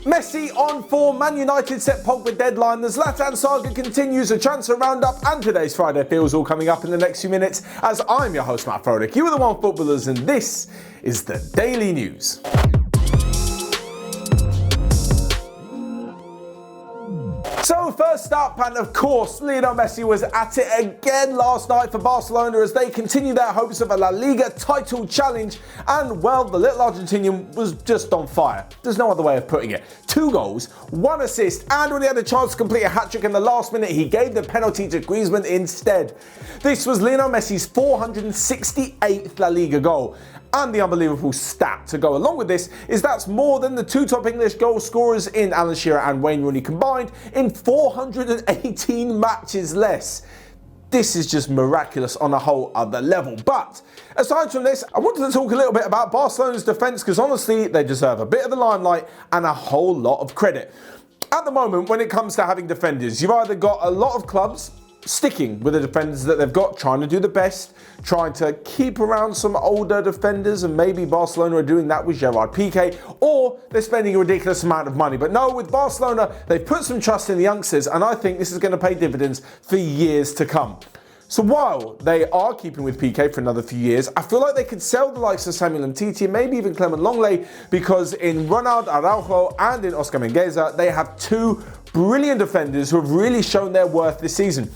Messi on form, Man United set Pogba deadline, the Zlatan saga continues, a transfer roundup, and today's Friday feels all coming up in the next few minutes as I'm your host Matt Frolick. You are the One Footballers and this is the Daily News. So first up, and of course, Lionel Messi was at it again last night for Barcelona as they continue their hopes of a La Liga title challenge. And well, the little Argentinian was just on fire. There's no other way of putting it. 2 goals, 1 assist, and when he had a chance to complete a hat-trick in the last minute, he gave the penalty to Griezmann instead. This was Lionel Messi's 468th La Liga goal. And the unbelievable stat to go along with this is that's more than the 2 top English goal scorers in Alan Shearer and Wayne Rooney combined in 418 matches less. This is just miraculous on a whole other level. But aside from this, I wanted to talk a little bit about Barcelona's defence because honestly, they deserve a bit of the limelight and a whole lot of credit. At the moment, when it comes to having defenders, you've either got a lot of clubs sticking with the defenders that they've got, trying to do the best, trying to keep around some older defenders, and maybe Barcelona are doing that with Gerard Piqué, or they're spending a ridiculous amount of money. But no, with Barcelona, they've put some trust in the youngsters, and I think this is going to pay dividends for years to come. So while they are keeping with Piqué for another few years, I feel like they could sell the likes of Samuel Umtiti and maybe even Clement Longley, because in Ronald Araujo and in Oscar Mingueza, they have 2 brilliant defenders who have really shown their worth this season.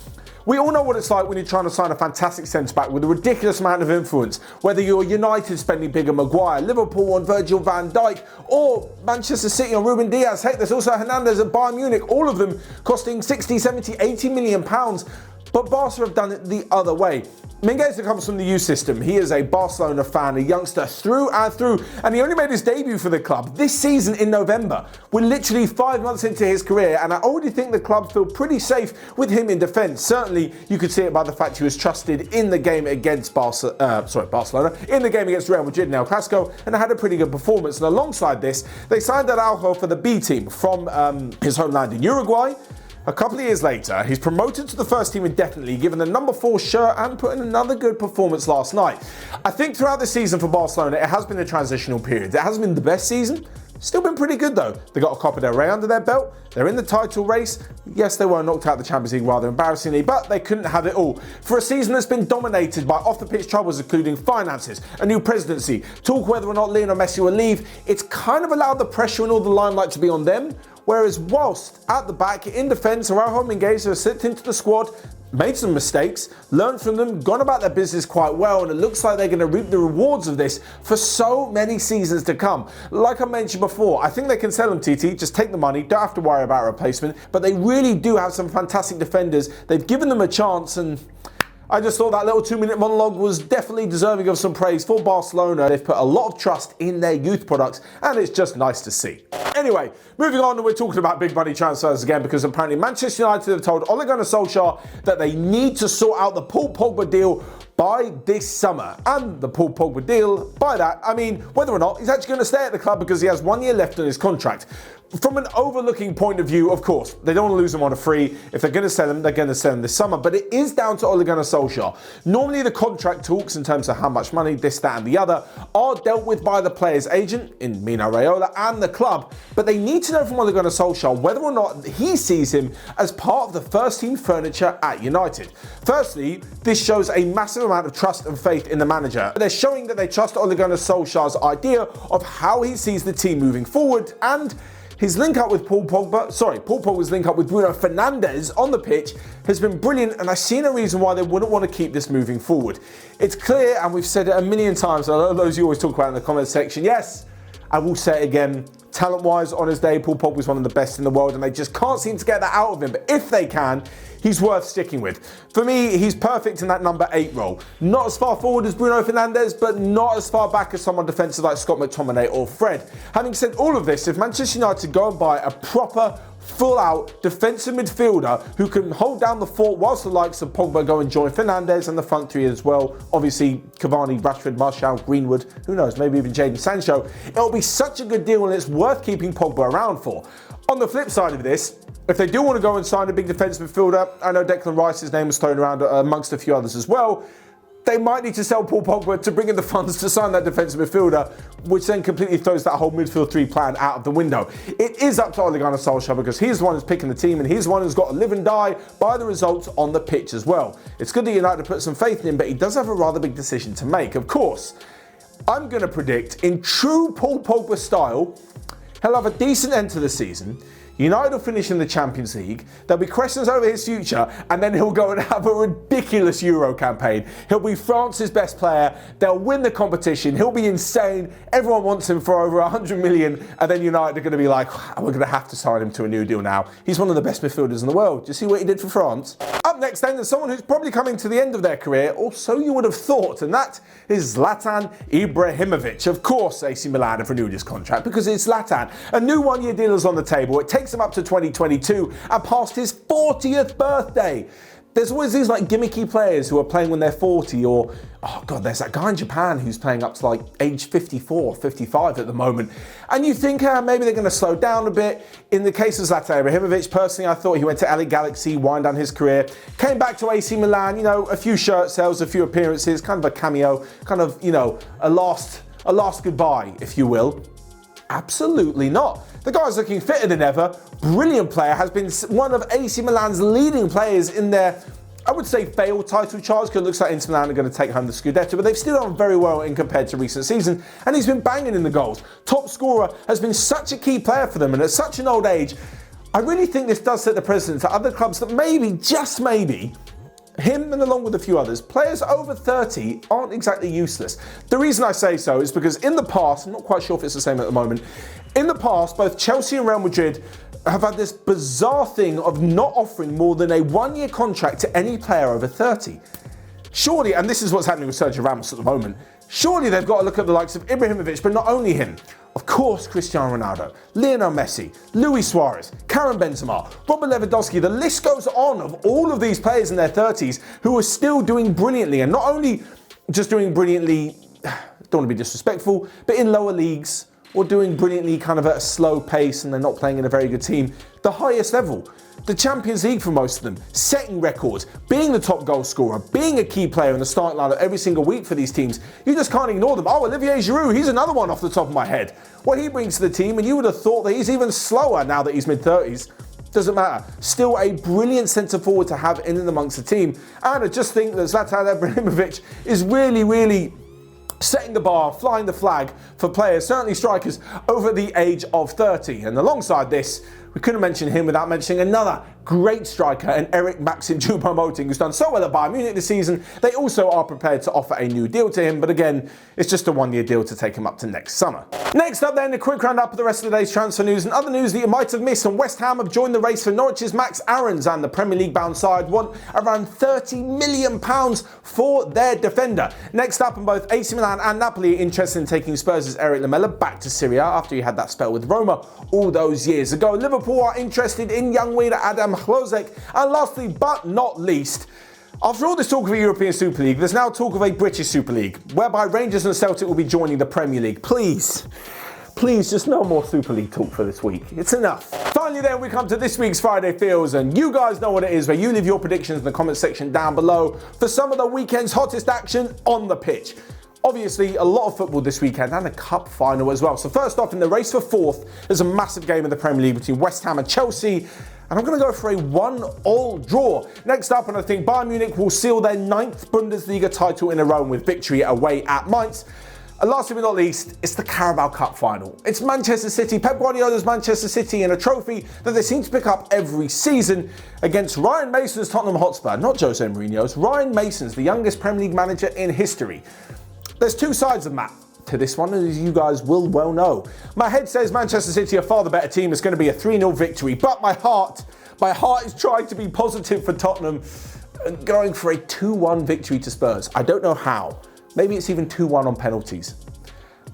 We all know what it's like when you're trying to sign a fantastic centre-back with a ridiculous amount of influence, whether you're United spending big on Maguire, Liverpool on Virgil van Dijk, or Manchester City on Ruben Diaz. Heck, there's also Hernandez at Bayern Munich, all of them costing 60, 70, 80 million pounds. But Barca have done it the other way. Mingueza comes from the youth system. He is a Barcelona fan, a youngster through and through, and he only made his debut for the club this season in November. We're literally 5 months into his career, and I already think the club feel pretty safe with him in defence. Certainly, you could see it by the fact he was trusted in the game against Barcelona, in the game against Real Madrid in El Clasico, and had a pretty good performance. And alongside this, they signed Araujo for the B team from his homeland in Uruguay. A couple of years later, he's promoted to the first team indefinitely, given the number 4 shirt and put in another good performance last night. I think throughout the season for Barcelona, it has been a transitional period. It hasn't been the best season. Still been pretty good though. They got a Copa del Rey under their belt. They're in the title race. Yes, they were knocked out of the Champions League rather embarrassingly, but they couldn't have it all. For a season that's been dominated by off-the-pitch troubles, including finances, a new presidency, talk whether or not Lionel Messi will leave, it's kind of allowed the pressure and all the limelight to be on them. Whereas whilst at the back, in defence, Araujo and Mingueza have slipped into the squad, made some mistakes, learned from them, gone about their business quite well, and it looks like they're going to reap the rewards of this for so many seasons to come. Like I mentioned before, I think they can sell them TT, just take the money, don't have to worry about a replacement, but they really do have some fantastic defenders. They've given them a chance, and I just thought that little 2-minute monologue was definitely deserving of some praise for Barcelona. They've put a lot of trust in their youth products, and it's just nice to see. Anyway, moving on, we're talking about big money transfers again because apparently Manchester United have told Ole Gunnar Solskjaer that they need to sort out the Paul Pogba deal by this summer. And the Paul Pogba deal, by that, I mean whether or not he's actually going to stay at the club because he has 1 year left on his contract. From an overlooking point of view, of course, they don't want to lose him on a free. If they're going to sell him, they're going to sell him this summer. But it is down to Ole Gunnar Solskjaer. Normally the contract talks in terms of how much money, this, that and the other, are dealt with by the player's agent, in Mino Raiola, and the club. But they need to know from Ole Gunnar Solskjaer whether or not he sees him as part of the first team furniture at United. Firstly, this shows a massive amount of trust and faith in the manager. They're showing that they trust Ole Gunnar Solskjaer's idea of how he sees the team moving forward, and his link up with Paul Pogba's link up with Bruno Fernandes on the pitch has been brilliant, and I see no reason why they wouldn't want to keep this moving forward. It's clear, and we've said it a million times, I know those you always talk about in the comments section, yes, I will say it again, talent-wise, on his day, Paul Pogba is one of the best in the world, and they just can't seem to get that out of him, but if they can, he's worth sticking with. For me, he's perfect in that number 8 role. Not as far forward as Bruno Fernandes, but not as far back as someone defensive like Scott McTominay or Fred. Having said all of this, if Manchester United go and buy a proper, full-out defensive midfielder who can hold down the fort whilst the likes of Pogba go and join Fernandes and the front 3 as well, obviously Cavani, Rashford, Martial, Greenwood, who knows, maybe even Jadon Sancho, it'll be such a good deal and it's worth keeping Pogba around for. On the flip side of this, if they do want to go and sign a big defensive midfielder, I know Declan Rice's name was thrown around amongst a few others as well, they might need to sell Paul Pogba to bring in the funds to sign that defensive midfielder, which then completely throws that whole midfield three plan out of the window. It is up to Ole Gunnar Solskjaer because he's the one who's picking the team and he's the one who's got to live and die by the results on the pitch as well. It's good that United put some faith in him, but he does have a rather big decision to make. Of course, I'm going to predict in true Paul Pogba style, he'll have a decent end to the season. United will finish in the Champions League. There'll be questions over his future, and then he'll go and have a ridiculous Euro campaign. He'll be France's best player. They'll win the competition. He'll be insane. Everyone wants him for over 100 million, and then United are going to be like, we're going to have to sign him to a new deal now. He's one of the best midfielders in the world. Do you see what he did for France? Up next then, there's someone who's probably coming to the end of their career, or so you would have thought, and that is Zlatan Ibrahimovic. Of course, AC Milan have renewed his contract because it's Zlatan. A new one-year deal is on the table. It takes him up to 2022 and past his 40th birthday. There's always these like gimmicky players who are playing when they're 40 or, oh God, there's that guy in Japan who's playing up to like age 54, 55 at the moment. And you think maybe they're going to slow down a bit. In the case of Zlatan Ibrahimovic, personally, I thought he went to LA Galaxy, wind down his career, came back to AC Milan, you know, a few shirt sales, a few appearances, kind of a cameo, kind of, you know, a last goodbye, if you will. Absolutely not. The guy's looking fitter than ever. Brilliant player, has been one of AC Milan's leading players in their, I would say, failed title charge, because it looks like Inter Milan are going to take home the Scudetto, but they've still done very well in compared to recent season, and he's been banging in the goals. Top scorer, has been such a key player for them, and at such an old age, I really think this does set the precedent to other clubs that maybe, just maybe, him and along with a few others, players over 30 aren't exactly useless. The reason I say so is because in the past, I'm not quite sure if it's the same at the moment, in the past, both Chelsea and Real Madrid have had this bizarre thing of not offering more than a one-year contract to any player over 30. Surely, and this is what's happening with Sergio Ramos at the moment, surely they've got to look at the likes of Ibrahimovic, but not only him. Of course, Cristiano Ronaldo, Lionel Messi, Luis Suarez, Karim Benzema, Robert Lewandowski, the list goes on of all of these players in their 30s who are still doing brilliantly, and not only just doing brilliantly, don't want to be disrespectful, but in lower leagues, or doing brilliantly kind of at a slow pace and they're not playing in a very good team. The highest level, the Champions League for most of them, setting records, being the top goal scorer, being a key player in the starting lineup every single week for these teams. You just can't ignore them. Oh, Olivier Giroud, he's another one off the top of my head. What he brings to the team, and you would have thought that he's even slower now that he's mid-30s. Doesn't matter. Still a brilliant centre forward to have in and amongst the team. And I just think that Zlatan Ibrahimovic is really setting the bar, flying the flag for players, certainly strikers, over the age of 30. And alongside this, we couldn't mention him without mentioning another great striker, and Eric Maxim Choupo-Moting, who's done so well at Bayern Munich this season. They also are prepared to offer a new deal to him, but again, it's just a one-year deal to take him up to next summer. Next up then, a quick roundup of the rest of the day's transfer news and other news that you might have missed. And West Ham have joined the race for Norwich's Max Aarons, and the Premier League bound side want around £30 million for their defender. Next up, and both AC Milan and Napoli are interested in taking Spurs' Eric Lamela back to Serie A after he had that spell with Roma all those years ago. Liverpool are interested in young winger Adam Hlozek. And lastly, but not least, after all this talk of a European Super League, there's now talk of a British Super League, whereby Rangers and Celtic will be joining the Premier League. Please, just no more Super League talk for this week. It's enough. Finally then, we come to this week's Friday Feels, and you guys know what it is, where you leave your predictions in the comment section down below for some of the weekend's hottest action on the pitch. Obviously, a lot of football this weekend and a cup final as well. So first off, in the race for fourth, there's a massive game in the Premier League between West Ham and Chelsea. And I'm going to go for a 1-1 draw. Next up, and I think Bayern Munich will seal their 9th Bundesliga title in a row with victory away at Mainz. And lastly but not least, it's the Carabao Cup final. It's Manchester City, Pep Guardiola's Manchester City, in a trophy that they seem to pick up every season against Ryan Mason's Tottenham Hotspur. Not Jose Mourinho's, Ryan Mason's, the youngest Premier League manager in history. There's two sides of that to this one, as you guys will well know. My head says Manchester City are far the better team. It's going to be a 3-0 victory, but my heart is trying to be positive for Tottenham, going for a 2-1 victory to Spurs. I don't know how. Maybe it's even 2-1 on penalties.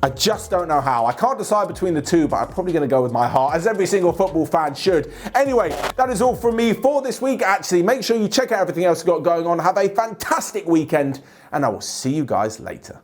I just don't know how. I can't decide between the two, but I'm probably going to go with my heart, as every single football fan should. Anyway, that is all from me for this week. Actually, make sure you check out everything else we've got going on. Have a fantastic weekend, and I will see you guys later.